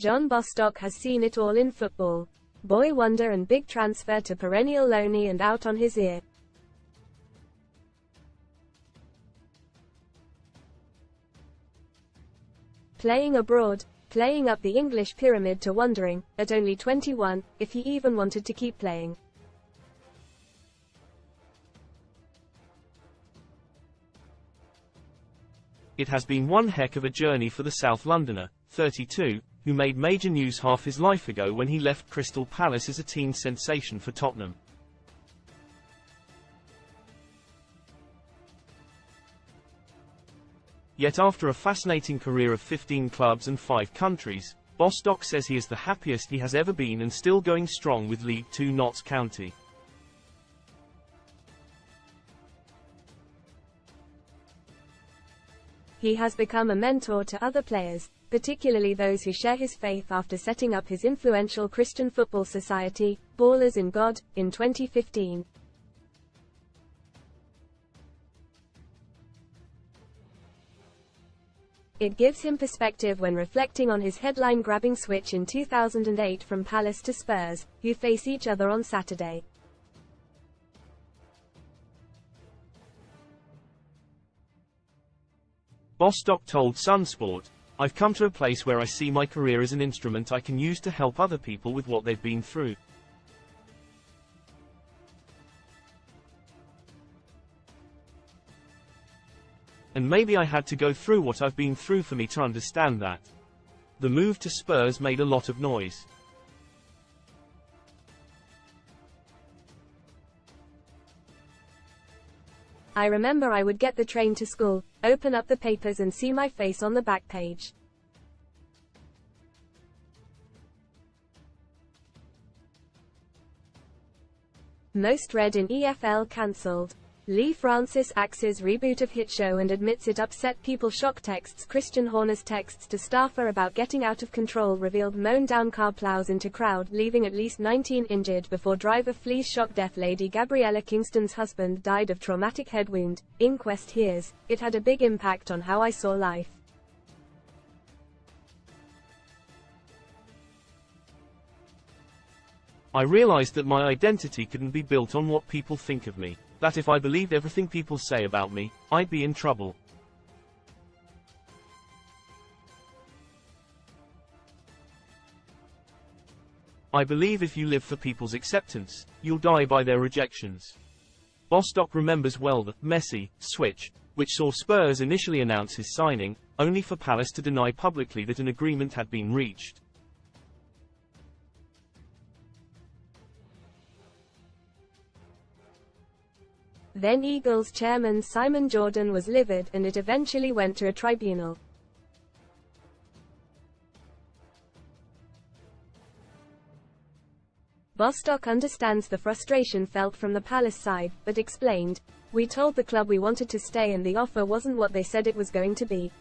John Bostock has seen it all in football. Boy wonder and big transfer to perennial loney and out on his ear. Playing abroad, playing up the English pyramid to wondering, at only 21, if he even wanted to keep playing. It has been one heck of a journey for the South Londoner, 32, who made major news half his life ago when he left Crystal Palace as a teen sensation for Tottenham. Yet after a fascinating career of 15 clubs and 5 countries, Bostock says he is the happiest he has ever been and still going strong with League Two Notts County. He has become a mentor to other players, particularly those who share his faith after setting up his influential Christian football society, Ballers in God, in 2015. It gives him perspective when reflecting on his headline-grabbing switch in 2008 from Palace to Spurs, who face each other on Saturday. Bostock told Sunsport, "I've come to a place where I see my career as an instrument I can use to help other people with what they've been through. And maybe I had to go through what I've been through for me to understand that." The move to Spurs made a lot of noise. I remember I would get the train to school, open up the papers and see my face on the back page. Most read in EFL cancelled. Lee Francis axes reboot of hit show and admits it upset people. Shock texts. Christian Horner's texts to staffer about getting out of control revealed mown down car plows into crowd, leaving at least 19 injured before driver flees. Shock deaf lady Gabriella Kingston's husband died of traumatic head wound. Inquest hears, "It had a big impact on how I saw life." I realized that my identity couldn't be built on what people think of me. That if I believed everything people say about me, I'd be in trouble. I believe if you live for people's acceptance, you'll die by their rejections. Bostock remembers well the messy switch, which saw Spurs initially announce his signing, only for Palace to deny publicly that an agreement had been reached. Then Eagles chairman Simon Jordan was livid, and it eventually went to a tribunal. Bostock understands the frustration felt from the Palace side, but explained, "We told the club we wanted to stay and the offer wasn't what they said it was going to be."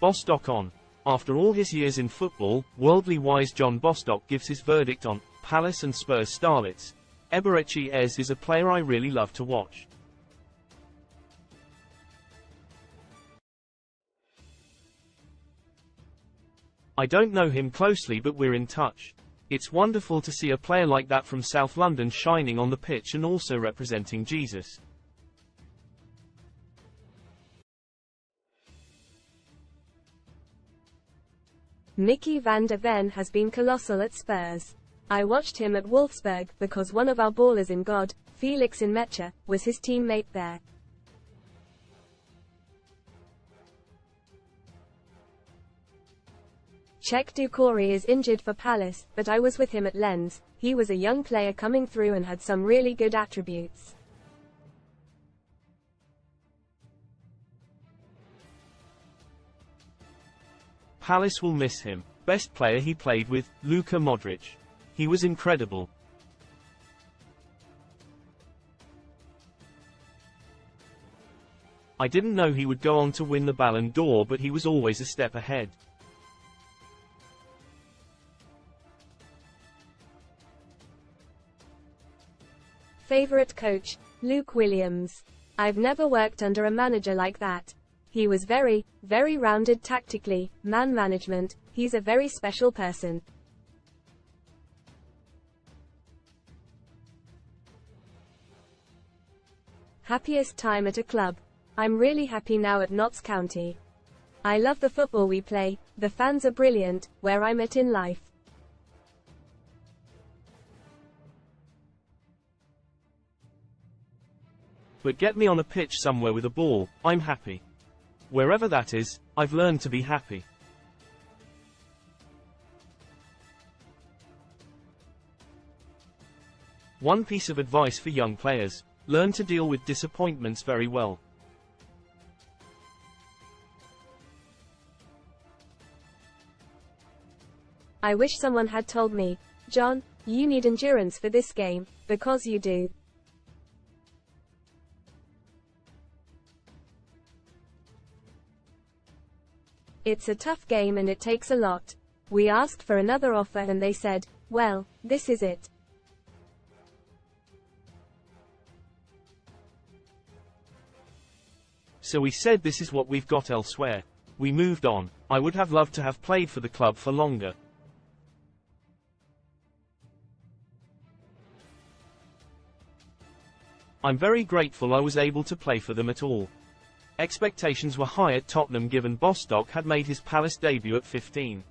Bostock on. After all his years in football, worldly wise John Bostock gives his verdict on Palace and Spurs starlets. Eberechi Ez is a player I really love to watch. I don't know him closely, but we're in touch. It's wonderful to see a player like that from South London shining on the pitch and also representing Jesus. Mickey van der Ven has been colossal at Spurs. I watched him at Wolfsburg, because one of our ballers in God, Felix in Mecha, was his teammate there. Czech Doucouré is injured for Palace, but I was with him at Lens. He was a young player coming through and had some really good attributes. Palace will miss him. Best player he played with, Luka Modric. He was incredible. I didn't know he would go on to win the Ballon d'Or, but he was always a step ahead. Favorite coach, Luke Williams. I've never worked under a manager like that. He was very, very rounded tactically, man management, he's a very special person. Happiest time at a club. I'm really happy now at Notts County. I love the football we play, the fans are brilliant, where I'm at in life. But get me on a pitch somewhere with a ball, I'm happy. Wherever that is, I've learned to be happy. One piece of advice for young players: learn to deal with disappointments very well. I wish someone had told me, John, you need endurance for this game, because you do. It's a tough game and it takes a lot. We asked for another offer and they said, well, this is it. So we said this is what we've got elsewhere. We moved on. I would have loved to have played for the club for longer. I'm very grateful I was able to play for them at all. Expectations were high at Tottenham given Bostock had made his Palace debut at 15.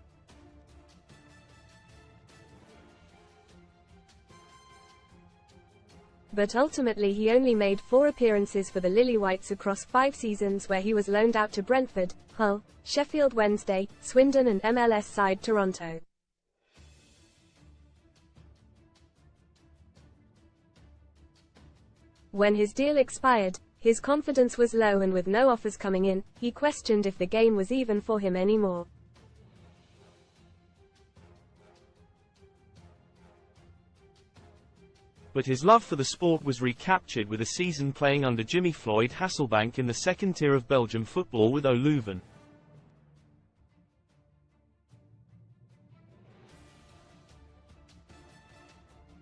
But ultimately he only made 4 appearances for the Lily-Whites across 5 seasons, where he was loaned out to Brentford, Hull, Sheffield Wednesday, Swindon and MLS side Toronto. When his deal expired, his confidence was low and with no offers coming in, he questioned if the game was even for him anymore. But his love for the sport was recaptured with a season playing under Jimmy Floyd Hasselbank in the second tier of Belgium football with O Leuven.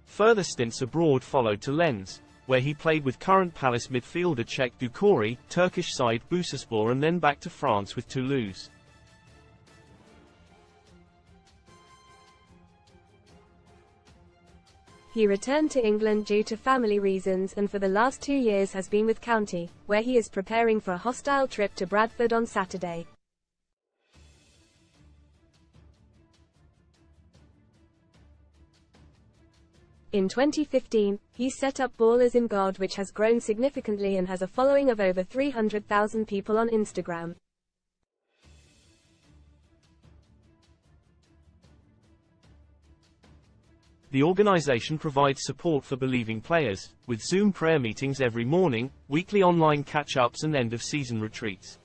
Further stints abroad followed to Lens, where he played with current Palace midfielder Çek Dukouri, Turkish side Bursaspor, and then back to France with Toulouse. He returned to England due to family reasons and for the last 2 years has been with County, where he is preparing for a hostile trip to Bradford on Saturday. In 2015, he set up Ballers in God, which has grown significantly and has a following of over 300,000 people on Instagram. The organization provides support for believing players, with Zoom prayer meetings every morning, weekly online catch-ups and end-of-season retreats.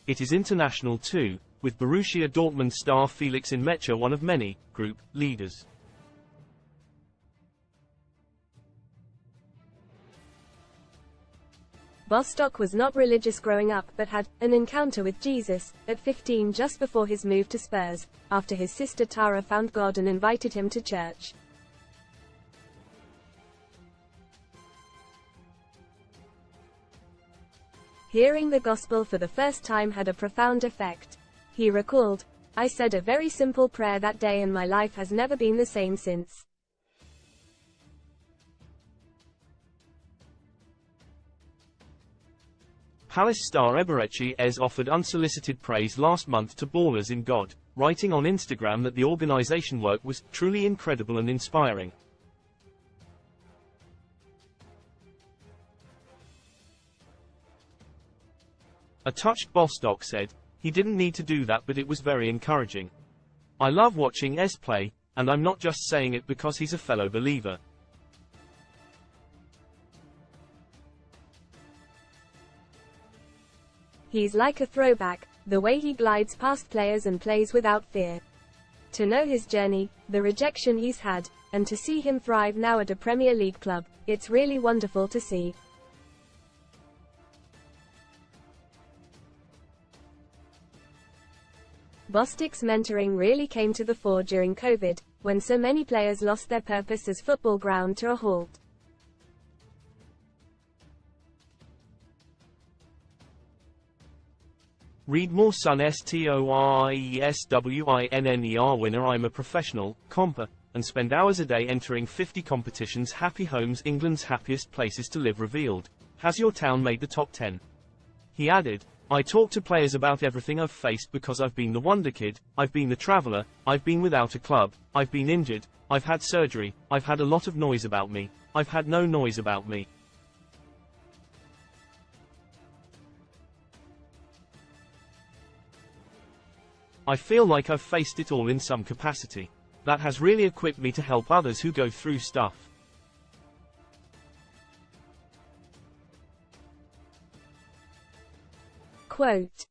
It is international too, with Borussia Dortmund star Felix Nmecha one of many group leaders. Bostock was not religious growing up but had an encounter with Jesus at 15 just before his move to Spurs, after his sister Tara found God and invited him to church. Hearing the gospel for the first time had a profound effect. He recalled, I said a very simple prayer that day and my life has never been the same since. Palace star Eberechi Ez offered unsolicited praise last month to Ballers in God, writing on Instagram that the organization work was truly incredible and inspiring. A touched Bostock said, he didn't need to do that but it was very encouraging. I love watching Ez play, and I'm not just saying it because he's a fellow believer. He's like a throwback, the way he glides past players and plays without fear. To know his journey, the rejection he's had, and to see him thrive now at a Premier League club, it's really wonderful to see. Bostock's mentoring really came to the fore during COVID, when so many players lost their purpose as football ground to a halt. Read more son STORIESWINNER winner. I'm a professional comper, and spend hours a day entering 50 competitions. Happy Homes, England's happiest places to live revealed. Has your town made the top 10? He added, I talk to players about everything I've faced because I've been the wonder kid, I've been the traveller, I've been without a club, I've been injured, I've had surgery, I've had a lot of noise about me, I've had no noise about me. I feel like I've faced it all in some capacity. That has really equipped me to help others who go through stuff. Quote,